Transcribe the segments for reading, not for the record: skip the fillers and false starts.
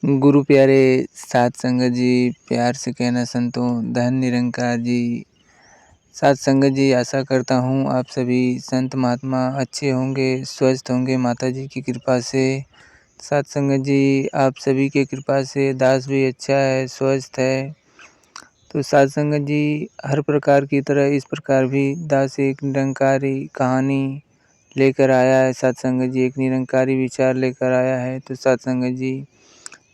गुरु प्यारे साध संगत जी, प्यार से कहना संतों, धन निरंकार जी। साध संगत जी, आशा करता हूँ आप सभी संत महात्मा अच्छे होंगे, स्वस्थ होंगे माता जी की कृपा से। साध संगत जी, आप सभी के कृपा से दास भी अच्छा है, स्वस्थ है। तो साध संगत जी, हर प्रकार की तरह इस प्रकार भी दास एक निरंकारी कहानी लेकर आया है। साध संगत जी, एक निरंकारी विचार लेकर आया है। तो साध संगत जी,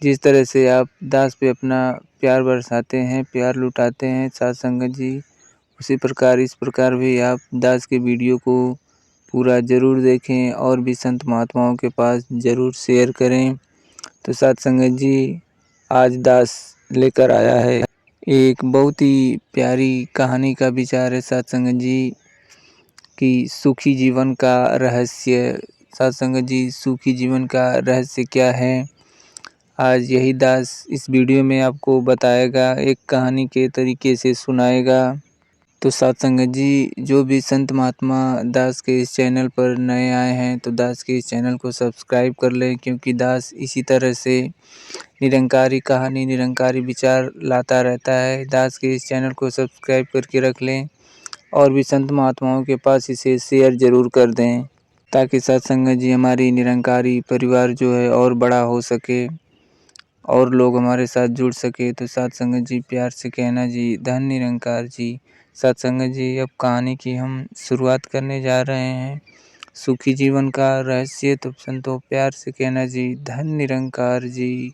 जिस तरह से आप दास पे अपना प्यार बरसाते हैं, प्यार लुटाते हैं साध संगत जी, उसी प्रकार इस प्रकार भी आप दास के वीडियो को पूरा ज़रूर देखें और भी संत महात्माओं के पास ज़रूर शेयर करें। तो साध संगत जी, आज दास लेकर आया है एक बहुत ही प्यारी कहानी का विचार है साध संगत जी कि सुखी जीवन का रहस्य। साध संगत जी, सुखी जीवन का रहस्य क्या है? आज यही दास इस वीडियो में आपको बताएगा, एक कहानी के तरीके से सुनाएगा। तो साध संगत जी, जो भी संत महात्मा दास के इस चैनल पर नए आए हैं तो दास के इस चैनल को सब्सक्राइब कर लें, क्योंकि दास इसी तरह से निरंकारी कहानी, निरंकारी विचार लाता रहता है। दास के इस चैनल को सब्सक्राइब करके रख लें और भी संत महात्माओं के पास इसे शेयर ज़रूर कर दें, ताकि साध संगत जी हमारी निरंकारी परिवार जो है और बड़ा हो सके और लोग हमारे साथ जुड़ सके। तो साध संगत जी, प्यार से कहना जी, धन निरंकार जी। साध संगत जी, अब कहानी की हम शुरुआत करने जा रहे हैं। सुखी जीवन का रहस्य। तो संतों, प्यार से कहना जी, धन निरंकार जी।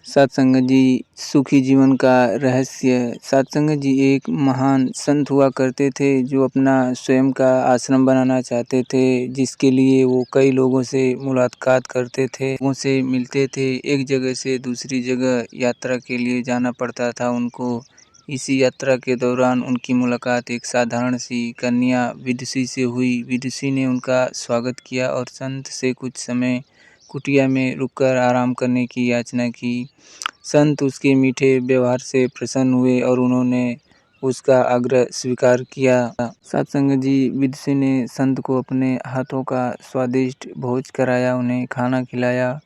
साध संगत जी, सुखी जीवन का रहस्य। साध संगत जी, एक महान संत हुआ करते थे जो अपना स्वयं का आश्रम बनाना चाहते थे, जिसके लिए वो कई लोगों से मुलाकात करते थे, लोगों से मिलते थे। एक जगह से दूसरी जगह यात्रा के लिए जाना पड़ता था उनको। इसी यात्रा के दौरान उनकी मुलाकात एक साधारण सी कन्या विदुषी से हुई। विदुषी ने उनका स्वागत किया और संत से कुछ समय कुटिया में रुककर आराम करने की याचना की। संत उसके मीठे व्यवहार से प्रसन्न हुए और उन्होंने उसका आग्रह स्वीकार किया। साध संगत जी, विदुषी ने संत को अपने हाथों का स्वादिष्ट भोज कराया, उन्हें खाना खिलाया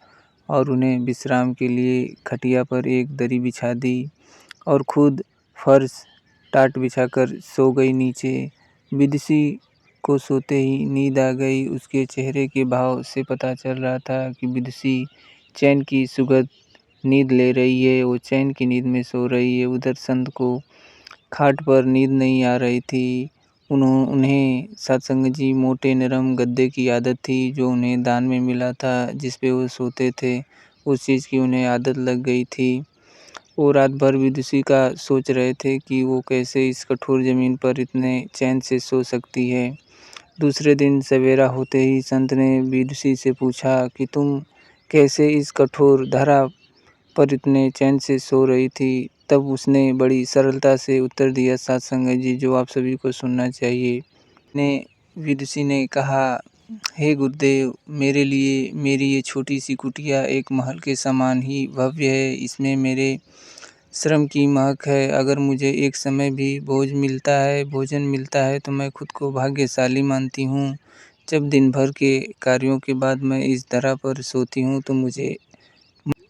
और उन्हें विश्राम के लिए खटिया पर एक दरी बिछा दी और खुद फर्श टाट बिछाकर सो गई नीचे। विदुषी को सोते ही नींद आ गई। उसके चेहरे के भाव से पता चल रहा था कि विदुषी चैन की सुगंध नींद ले रही है, वो चैन की नींद में सो रही है। उधर संत को खाट पर नींद नहीं आ रही थी। उन्हें साध संगत जी, मोटे नरम गद्दे की आदत थी जो उन्हें दान में मिला था, जिस पे वो सोते थे। उस चीज़ की उन्हें आदत लग गई थी। वो रात भर विदुषी का सोच रहे थे कि वो कैसे इस कठोर ज़मीन पर इतने चैन से सो सकती है। दूसरे दिन सवेरा होते ही संत ने विदुषी से पूछा कि तुम कैसे इस कठोर धरा पर इतने चैन से सो रही थी? तब उसने बड़ी सरलता से उत्तर दिया साध संगत जी, जो आप सभी को सुनना चाहिए। विदुषी ने कहा, हे गुरुदेव, मेरे लिए मेरी ये छोटी सी कुटिया एक महल के समान ही भव्य है। इसमें मेरे श्रम की महक है। अगर मुझे एक समय भी भोजन मिलता है तो मैं खुद को भाग्यशाली मानती हूँ। जब दिन भर के कार्यों के बाद मैं इस धरा पर सोती हूँ तो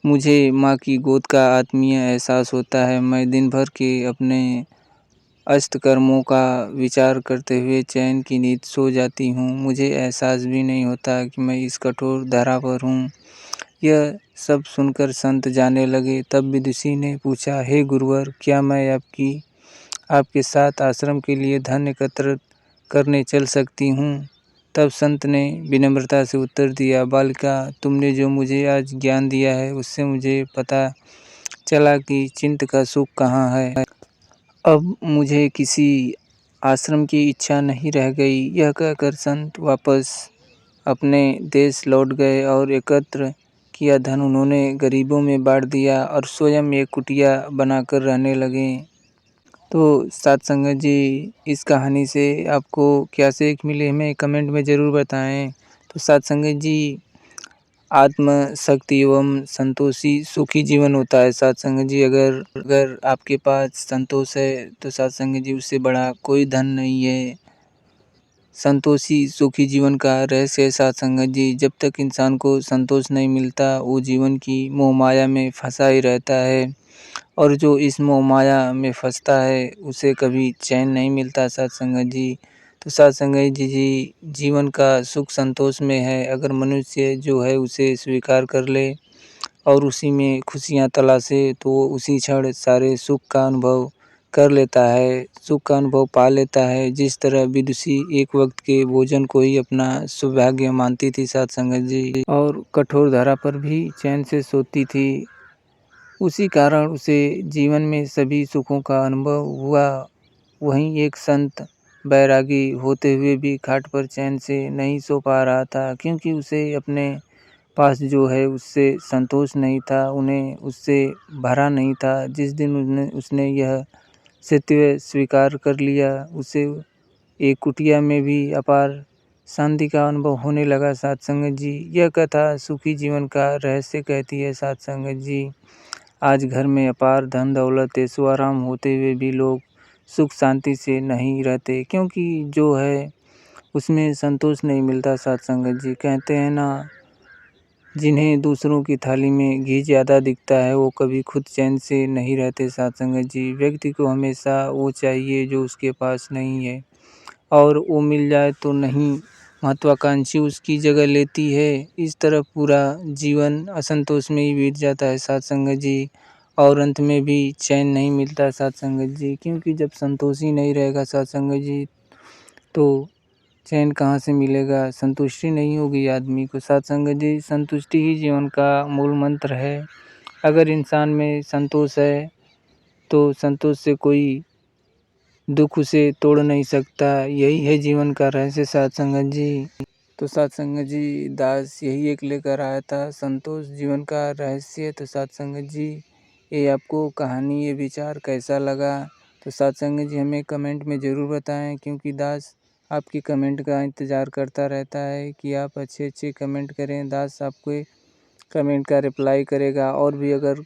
मुझे माँ की गोद का आत्मीय एहसास होता है। मैं दिन भर के अपने अष्टकर्मों का विचार करते हुए चैन की नींद सो जाती हूँ। मुझे एहसास भी नहीं होता कि मैं इस कठोर धरा पर हूँ। यह सब सुनकर संत जाने लगे। तब विदुषी ने पूछा, हे गुरुवर, क्या मैं आपके साथ आश्रम के लिए धन एकत्र करने चल सकती हूँ? तब संत ने विनम्रता से उत्तर दिया, बालिका, तुमने जो मुझे आज ज्ञान दिया है उससे मुझे पता चला कि चित्त का सुख कहाँ है। अब मुझे किसी आश्रम की इच्छा नहीं रह गई। यह कहकर संत वापस अपने देश लौट गए और एकत्र किया धन उन्होंने गरीबों में बांट दिया और स्वयं एक कुटिया बनाकर रहने लगे। तो साध संगत जी, इस कहानी से आपको क्या सीख मिली हमें कमेंट में ज़रूर बताएं। तो साध संगत जी, आत्मशक्ति एवं संतोषी सुखी जीवन होता है। साध संगत जी, अगर आपके पास संतोष है तो साध संगत जी, उससे बड़ा कोई धन नहीं है। संतोषी सुखी जीवन का रहस्य है साथ संगत जी। जब तक इंसान को संतोष नहीं मिलता वो जीवन की मोह माया में फंसा ही रहता है और जो इस मोह माया में फंसता है उसे कभी चैन नहीं मिलता साथ संगत जी। तो साथ संगत जी जीवन का सुख संतोष में है। अगर मनुष्य जो है उसे स्वीकार कर ले और उसी में खुशियाँ तलाशे तो वो उसी क्षण सारे सुख का अनुभव कर लेता है, सुख का अनुभव पा लेता है। जिस तरह विदुषी एक वक्त के भोजन को ही अपना सौभाग्य मानती थी साथ संगत जी और कठोर धरा पर भी चैन से सोती थी, उसी कारण उसे जीवन में सभी सुखों का अनुभव हुआ। वहीं एक संत बैरागी होते हुए भी खाट पर चैन से नहीं सो पा रहा था, क्योंकि उसे अपने पास जो है उससे संतोष नहीं था, उन्हें उससे भरा नहीं था। जिस दिन उसने यह सत्य स्वीकार कर लिया, उसे एक कुटिया में भी अपार शांति का अनुभव होने लगा साथ संगत जी। यह कथा सुखी जीवन का रहस्य कहती है साथ संगत जी। आज घर में अपार धन दौलत ऐशो आराम होते हुए भी लोग सुख शांति से नहीं रहते, क्योंकि जो है उसमें संतोष नहीं मिलता साथ संगत जी। कहते हैं ना, जिन्हें दूसरों की थाली में घी ज़्यादा दिखता है वो कभी खुद चैन से नहीं रहते साथ संगत जी। व्यक्ति को हमेशा वो चाहिए जो उसके पास नहीं है, और वो मिल जाए तो नहीं महत्वाकांक्षी उसकी जगह लेती है। इस तरह पूरा जीवन असंतोष में ही बीत जाता है साथ संगत जी, और अंत में भी चैन नहीं मिलता साथ संगत जी। क्योंकि जब संतोष ही नहीं रहेगा साथ संगत जी तो चैन कहाँ से मिलेगा, संतुष्टि नहीं होगी आदमी को साथ संगत जी। संतुष्टि ही जीवन का मूल मंत्र है। अगर इंसान में संतोष है तो संतोष से कोई दुख उसे तोड़ नहीं सकता। यही है जीवन का रहस्य साथ संगत जी। तो साथ संगत जी दास यही एक लेकर आया था, संतोष जीवन का रहस्य। तो साथ संगत जी ये आपको कहानी ये विचार कैसा लगा, तो साथ संगत जी हमें कमेंट में ज़रूर बताएं, क्योंकि दास आपकी कमेंट का इंतज़ार करता रहता है कि आप अच्छे अच्छे कमेंट करें। दास आपके कमेंट का रिप्लाई करेगा। और भी अगर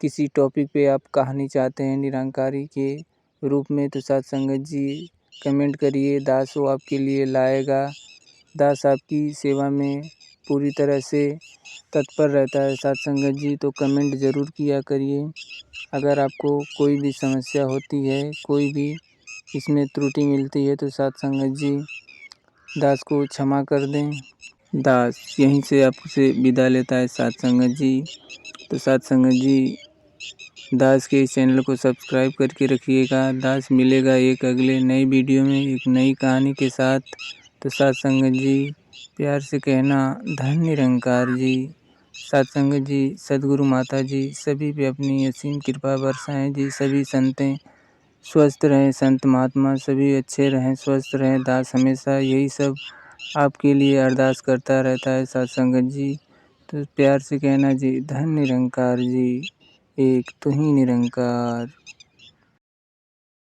किसी टॉपिक पे आप कहानी चाहते हैं निरंकारी के रूप में तो साथ संगत जी कमेंट करिए, दास वो आपके लिए लाएगा। दास आपकी सेवा में पूरी तरह से तत्पर रहता है साथ संगत जी। तो कमेंट ज़रूर किया करिए। अगर आपको कोई भी समस्या होती है, कोई भी इसमें त्रुटि मिलती है तो साथ संगत जी दास को क्षमा कर दें। दास यहीं से आपसे विदा लेता है साथ संगत जी। तो साथ संगत जी दास के इस चैनल को सब्सक्राइब करके रखिएगा। दास मिलेगा एक अगले नई वीडियो में एक नई कहानी के साथ। तो साथ संगत जी प्यार से कहना धन निरंकार जी। साथ संगत जी सद्गुरु माता जी सभी पे अपनी असीम कृपा बरसाएं जी। सभी संतें स्वस्थ रहें, संत महात्मा सभी अच्छे रहें, स्वस्थ रहें। दास हमेशा यही सब आपके लिए अरदास करता रहता है साथ संगत जी। तो प्यार से कहना जी धन निरंकार जी, एक तू ही निरंकार।